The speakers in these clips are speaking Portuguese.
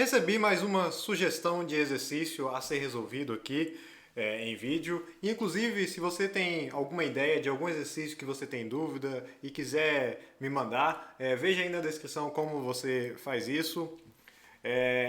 Recebi mais uma sugestão de exercício a ser resolvido aqui em vídeo. Inclusive, se você tem alguma ideia de algum exercício que você tem dúvida e quiser me mandar, veja aí na descrição como você faz isso.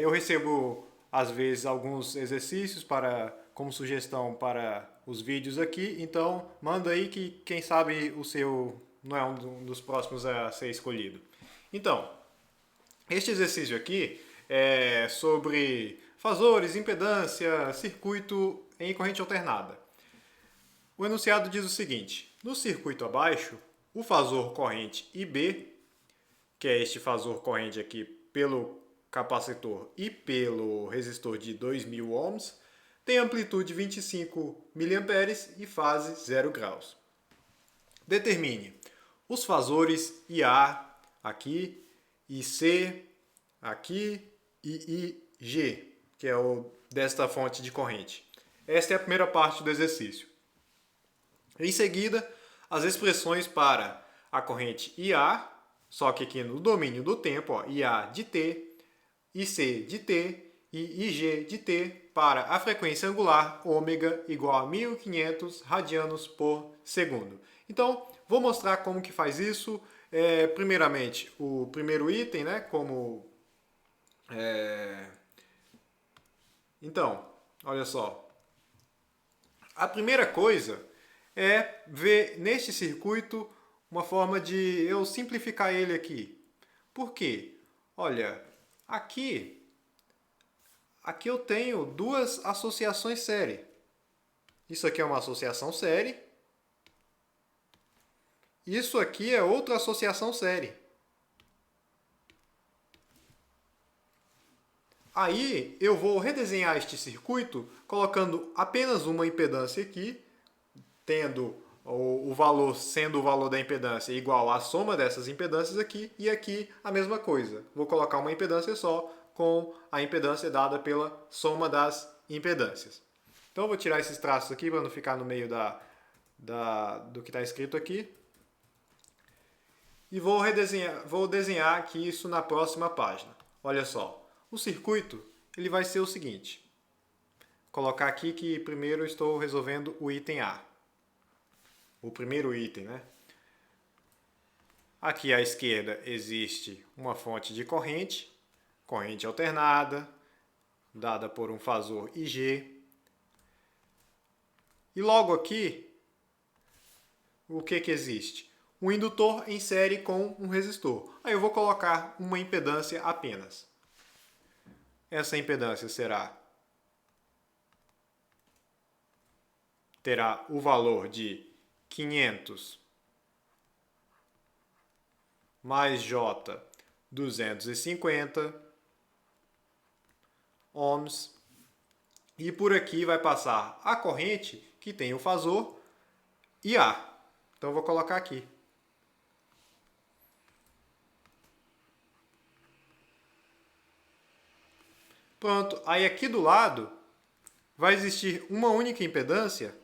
Eu recebo às vezes alguns exercícios como sugestão para os vídeos aqui, então manda aí que quem sabe o seu não é um dos próximos a ser escolhido. Então, este exercício aqui é sobre fasores, impedância, circuito em corrente alternada. O enunciado diz o seguinte: no circuito abaixo, o fasor corrente IB, que é este fasor corrente aqui pelo capacitor e pelo resistor de 2000 ohms, tem amplitude 25 mA e fase 0 graus. Determine os fasores IA aqui, IC aqui e IG, que é o desta fonte de corrente. Esta é a primeira parte do exercício. Em seguida, as expressões para a corrente IA, só que aqui no domínio do tempo, ó, IA de T, IC de T e IG de T para a frequência angular ômega igual a 1500 radianos por segundo. Então, vou mostrar como que faz isso. Primeiramente, o primeiro item, né, Então, olha só. A primeira coisa é ver neste circuito uma forma de eu simplificar ele aqui. Por quê? Olha, aqui eu tenho duas associações série. Isso aqui é uma associação série. Isso aqui é outra associação série. Aí eu vou redesenhar este circuito colocando apenas uma impedância aqui, tendo o valor sendo o valor da impedância igual à soma dessas impedâncias aqui, e aqui a mesma coisa. Vou colocar uma impedância só com a impedância dada pela soma das impedâncias. Então eu vou tirar esses traços aqui para não ficar no meio do que está escrito aqui. E vou desenhar aqui isso na próxima página. Olha só, o circuito ele vai ser o seguinte. Vou colocar aqui que primeiro eu estou resolvendo o item A. O primeiro item, né? Aqui à esquerda existe uma fonte de corrente alternada, dada por um fasor IG. E logo aqui, o que existe? Um indutor em série com um resistor. Aí eu vou colocar uma impedância apenas. Essa impedância terá o valor de 500 mais J 250 ohms. E por aqui vai passar a corrente que tem o fasor IA. Então eu vou colocar aqui. Pronto, aí aqui do lado vai existir uma única impedância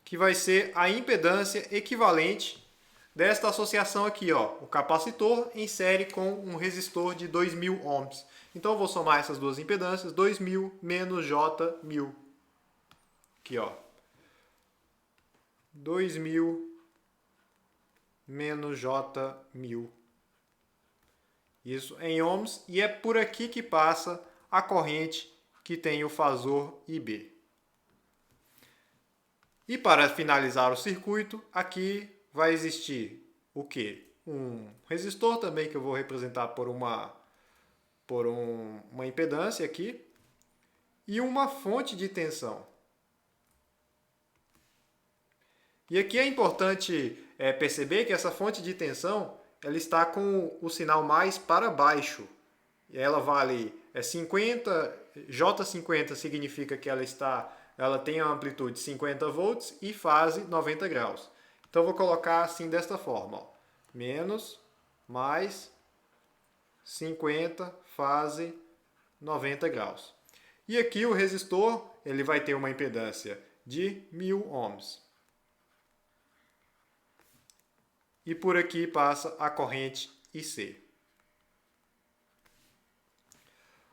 que vai ser a impedância equivalente desta associação aqui, ó, o capacitor em série com um resistor de 2000 ohms. Então eu vou somar essas duas impedâncias, 2000 menos J1000. Aqui, ó. 2000 menos J1000. Isso em ohms, e é por aqui que passa a corrente que tem o fasor IB. E para finalizar o circuito, aqui vai existir o quê? Um resistor também que eu vou representar por uma impedância aqui e uma fonte de tensão. E aqui é importante perceber que essa fonte de tensão ela está com o sinal mais para baixo. E ela vale 50, J50 significa que ela tem a amplitude 50 volts e fase 90 graus. Então eu vou colocar assim desta forma, ó. Menos, mais, 50, fase 90 graus. E aqui o resistor ele vai ter uma impedância de 1000 ohms. E por aqui passa a corrente IC.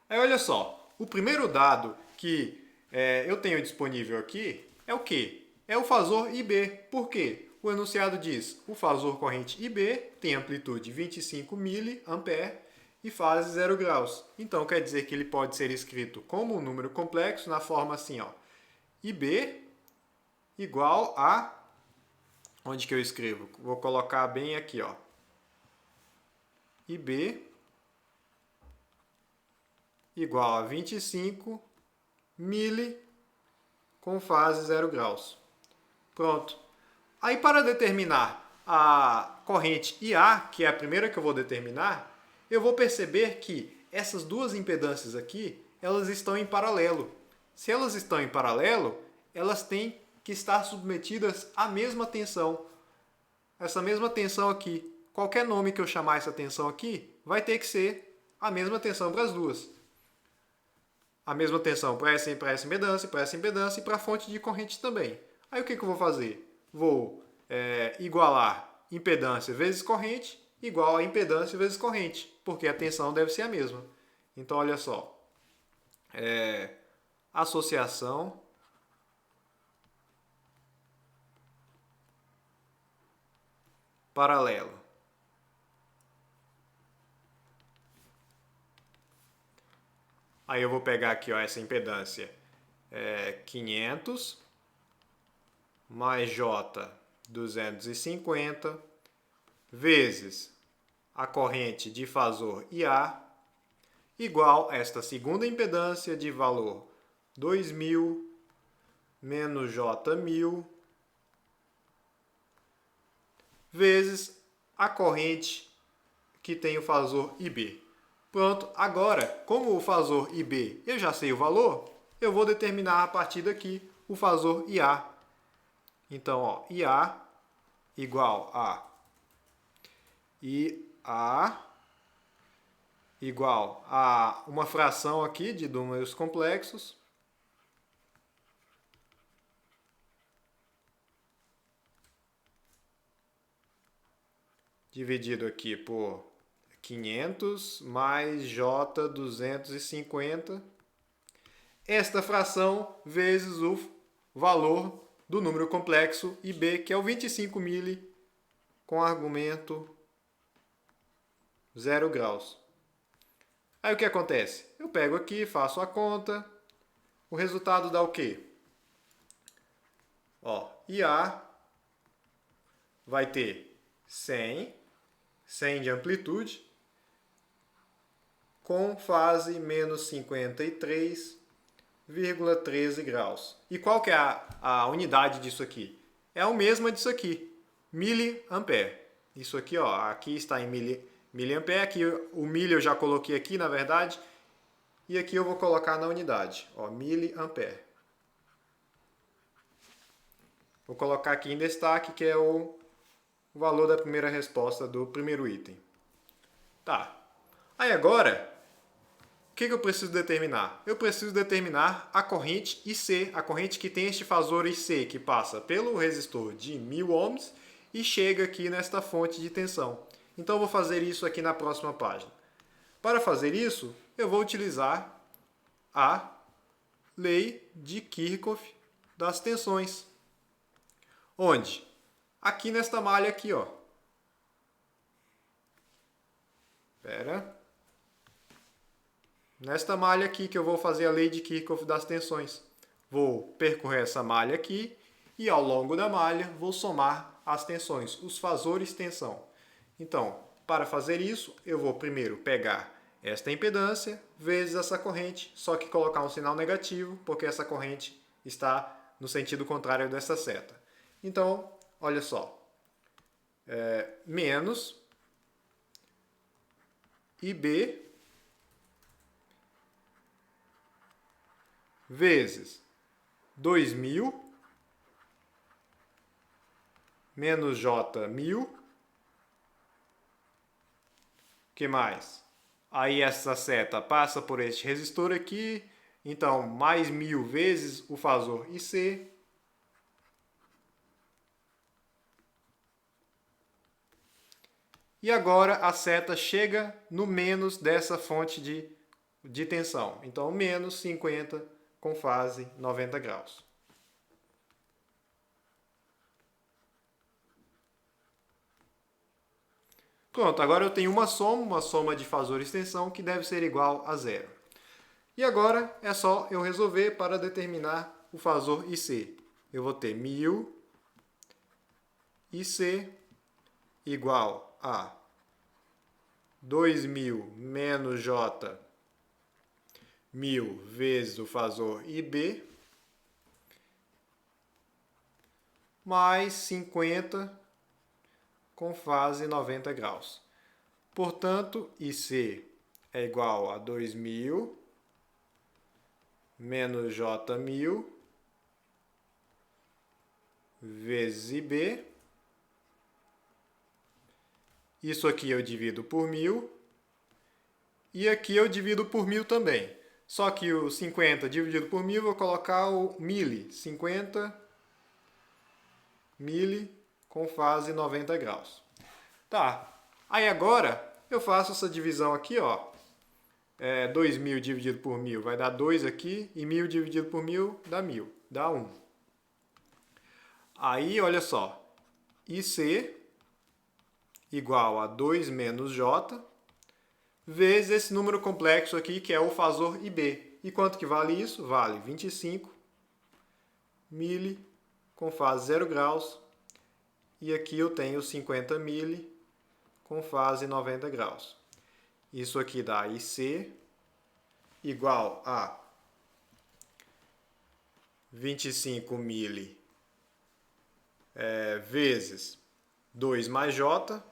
Aí olha só, o primeiro dado que eu tenho disponível aqui é o quê? É o fasor IB. Por quê? O enunciado diz, o fasor corrente IB tem amplitude 25 mA e fase 0 graus. Então quer dizer que ele pode ser escrito como um número complexo na forma assim, ó, IB igual a... Onde que eu escrevo? Vou colocar bem aqui, ó. IB igual a 25 mili com fase 0 graus. Pronto. Aí para determinar a corrente IA, que é a primeira que eu vou determinar, eu vou perceber que essas duas impedâncias aqui, elas estão em paralelo. Se elas estão em paralelo, elas têm que estar submetidas à mesma tensão. Essa mesma tensão aqui, qualquer nome que eu chamar essa tensão aqui, vai ter que ser a mesma tensão para as duas. A mesma tensão para essa impedância e para a fonte de corrente também. Aí o que eu vou fazer? Vou igualar impedância vezes corrente igual a impedância vezes corrente, porque a tensão deve ser a mesma. Então, olha só. Associação paralela. Aí eu vou pegar aqui, ó, essa impedância 500 mais J 250 vezes a corrente de fasor IA igual a esta segunda impedância de valor 2000 menos J 1000 vezes a corrente que tem o fasor IB. Pronto, agora, como o fasor IB eu já sei o valor, eu vou determinar a partir daqui o fasor IA. Então, ó, IA igual a IA igual a uma fração aqui de números complexos dividido aqui por 500 mais J 250. Esta fração vezes o valor do número complexo IB, que é o 25 mili com argumento 0 graus. Aí o que acontece? Eu pego aqui, faço a conta, o resultado dá o quê? Ó, IA vai ter 100 de amplitude, com fase menos 53,13 graus. E qual que é a unidade disso aqui? É a mesma disso aqui, miliampere. Isso aqui, ó, aqui está em miliampere, aqui o milho eu já coloquei aqui, na verdade, e aqui eu vou colocar na unidade, ó, miliampere. Vou colocar aqui em destaque, que é o valor da primeira resposta do primeiro item. Tá. Aí agora, o que eu preciso determinar? Eu preciso determinar a corrente IC, a corrente que tem este fasor IC, que passa pelo resistor de 1000 ohms e chega aqui nesta fonte de tensão. Então eu vou fazer isso aqui na próxima página. Para fazer isso, eu vou utilizar a lei de Kirchhoff das tensões. Onde? Aqui nesta malha aqui, ó. Nesta malha aqui que eu vou fazer a lei de Kirchhoff das tensões. Vou percorrer essa malha aqui e ao longo da malha vou somar as tensões, os fasores tensão. Então, para fazer isso, eu vou primeiro pegar esta impedância vezes essa corrente, só que colocar um sinal negativo, porque essa corrente está no sentido contrário dessa seta. Então, olha só, menos IB vezes 2000 menos J 1000. Que mais? Aí essa seta passa por este resistor aqui, então mais 1000 vezes o fasor IC. E agora a seta chega no menos dessa fonte de de tensão. Então, menos 50 com fase 90 graus. Pronto, agora eu tenho uma soma de fasores de tensão que deve ser igual a zero. E agora é só eu resolver para determinar o fasor IC. Eu vou ter 1000 IC igual a 2000 menos J 1000 vezes o fasor IB mais 50 com fase 90 graus. Portanto, IC é igual a 2000 menos J1000 vezes IB. Isso aqui eu divido por 1000. E aqui eu divido por 1000 também. Só que o 50 dividido por 1000, eu vou colocar o mili. 50 mili com fase 90 graus. Tá. Aí agora eu faço essa divisão aqui, ó. 2000 dividido por 1000 vai dar 2 aqui. E 1000 dividido por 1000 dá 1000. Dá 1. Aí, olha só. IC igual a 2 menos J vezes esse número complexo aqui, que é o fasor IB. E quanto que vale isso? Vale 25 mili com fase 0 graus. E aqui eu tenho 50 mili com fase 90 graus. Isso aqui dá IC igual a 25 mili vezes 2 mais J,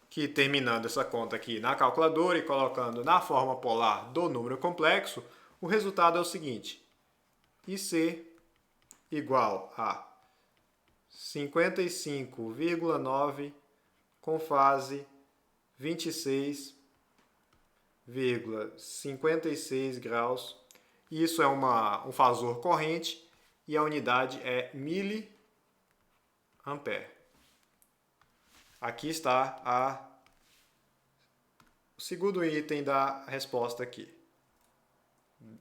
que terminando essa conta aqui na calculadora e colocando na forma polar do número complexo, o resultado é o seguinte: IC igual a 55,9 com fase 26,56 graus. Isso é um fasor corrente e a unidade é miliampere. Aqui está o segundo item da resposta aqui,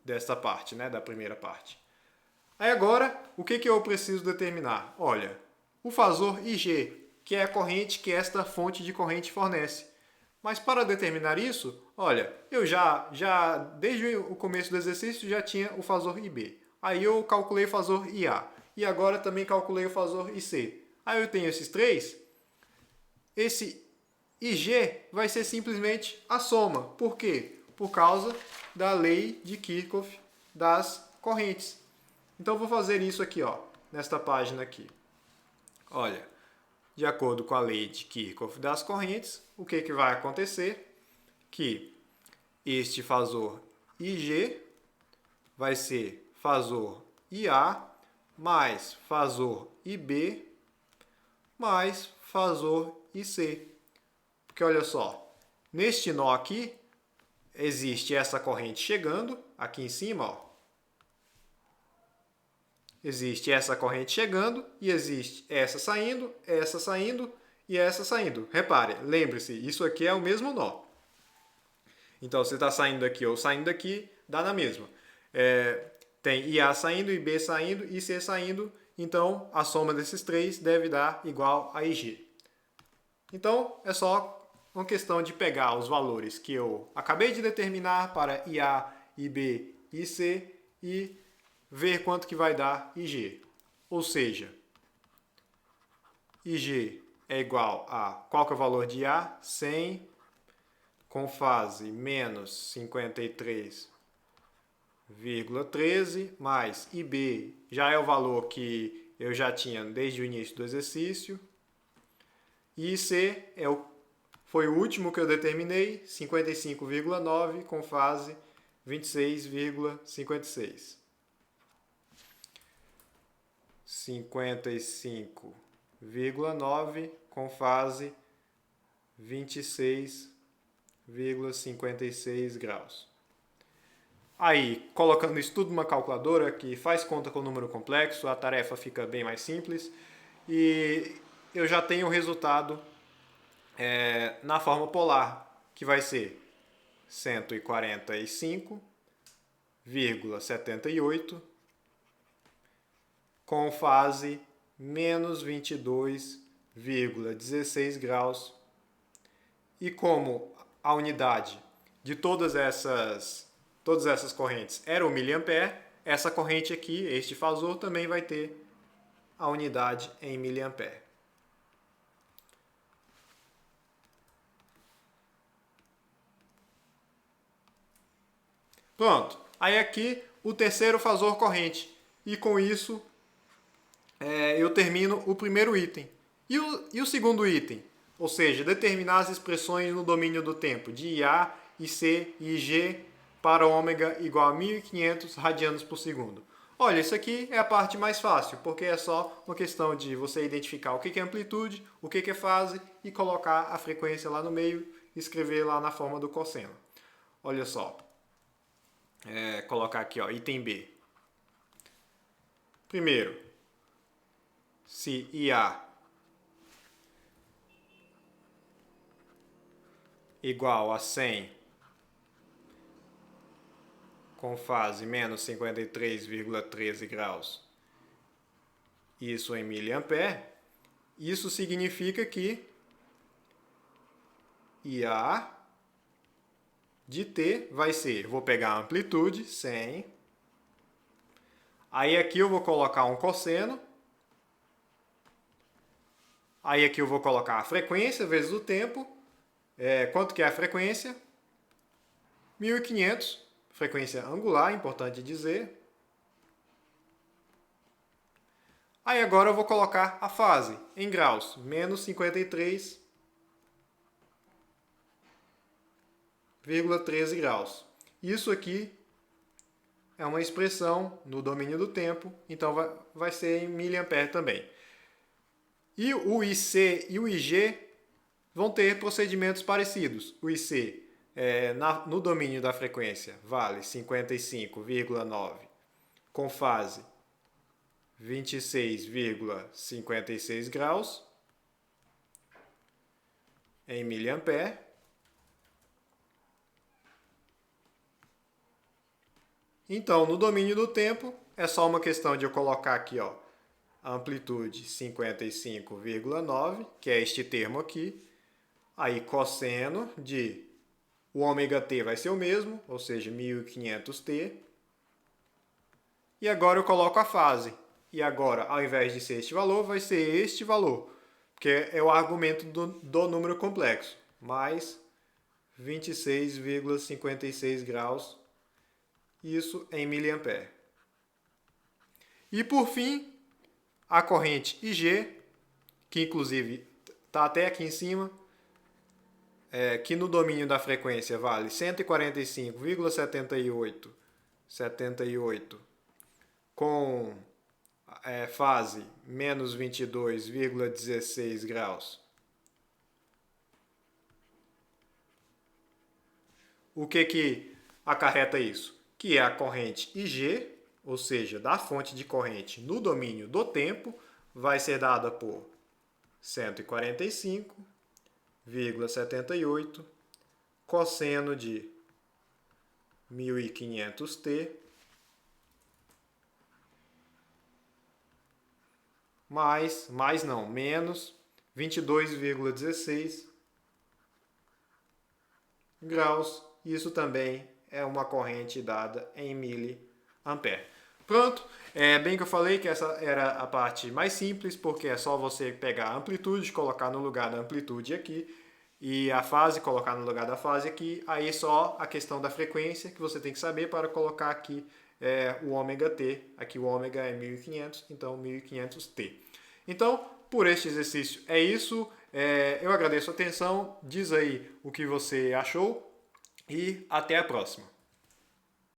desta parte, né, da primeira parte. Aí agora, o que eu preciso determinar? Olha, o fasor IG, que é a corrente que esta fonte de corrente fornece. Mas para determinar isso, olha, eu já desde o começo do exercício já tinha o fasor IB. Aí eu calculei o fasor IA. E agora também calculei o fasor IC. Aí eu tenho esses três. Esse IG vai ser simplesmente a soma. Por quê? Por causa da lei de Kirchhoff das correntes. Então, eu vou fazer isso aqui, ó, nesta página aqui. Olha, de acordo com a lei de Kirchhoff das correntes, o que vai acontecer? Que este fasor IG vai ser fasor IA mais fasor IB mais fasor IC. Porque olha só, neste nó aqui, existe essa corrente chegando, aqui em cima, ó. Existe essa corrente chegando e existe essa saindo e essa saindo. Repare, lembre-se, isso aqui é o mesmo nó. Então, se está saindo daqui ou saindo daqui, dá na mesma. Tem IA saindo, IB saindo, IC saindo. Então, a soma desses três deve dar igual a IG. Então, é só uma questão de pegar os valores que eu acabei de determinar para IA, IB, IC e ver quanto que vai dar IG. Ou seja, IG é igual a, qual que é o valor de IA? 100 com fase menos 53,13 mais IB já é o valor que eu já tinha desde o início do exercício. E IC foi o último que eu determinei, 55,9 com fase 26,56. 55,9 com fase 26,56 graus. Aí, colocando isso tudo numa calculadora que faz conta com o número complexo, a tarefa fica bem mais simples e eu já tenho o resultado na forma polar, que vai ser 145,78 com fase menos 22,16 graus. E como a unidade de todas essas correntes era o miliampere, essa corrente aqui, este fasor, também vai ter a unidade em miliampere. Pronto. Aí aqui o terceiro fasor corrente. E com isso eu termino o primeiro item. E o segundo item? Ou seja, determinar as expressões no domínio do tempo de IA, IC e IG para ômega igual a 1500 radianos por segundo. Olha, isso aqui é a parte mais fácil, porque é só uma questão de você identificar o que é amplitude, o que é fase e colocar a frequência lá no meio e escrever lá na forma do cosseno. Olha só. Colocar aqui, ó, item B. Primeiro, se IA igual a 100 com fase menos 53,13 graus, isso em miliampere, isso significa que IA de T vai ser, vou pegar a amplitude, 100, aí aqui eu vou colocar um cosseno, aí aqui eu vou colocar a frequência vezes o tempo. Quanto que é a frequência? 1500, frequência angular, importante dizer. Aí agora eu vou colocar a fase em graus, menos 53,13 graus. Isso aqui é uma expressão no domínio do tempo, então vai ser em miliampere também. E o IC e o IG vão ter procedimentos parecidos. O IC, no domínio da frequência, vale 55,9 com fase 26,56 graus em miliampere. Então, no domínio do tempo, é só uma questão de eu colocar aqui, ó, a amplitude 55,9, que é este termo aqui. Aí, cosseno de o ômega t vai ser o mesmo, ou seja, 1500t. E agora eu coloco a fase. E agora, ao invés de ser este valor, vai ser este valor, porque é o argumento do número complexo, mais 26,56 graus, isso em miliampere. E por fim, a corrente IG, que inclusive está até aqui em cima, que no domínio da frequência vale 145,78 com fase menos 22,16 graus. O que acarreta isso? Que é a corrente IG, ou seja, da fonte de corrente no domínio do tempo, vai ser dada por 145,78 cosseno de 1500t menos 22,16 graus. Isso também é uma corrente dada em miliampere. Pronto, bem que eu falei que essa era a parte mais simples, porque é só você pegar a amplitude, colocar no lugar da amplitude aqui, e a fase, colocar no lugar da fase aqui, aí só a questão da frequência que você tem que saber para colocar aqui o ômega t, aqui o ômega é 1500, então 1500t. Então, por este exercício é isso, eu agradeço a atenção, diz aí o que você achou e até a próxima.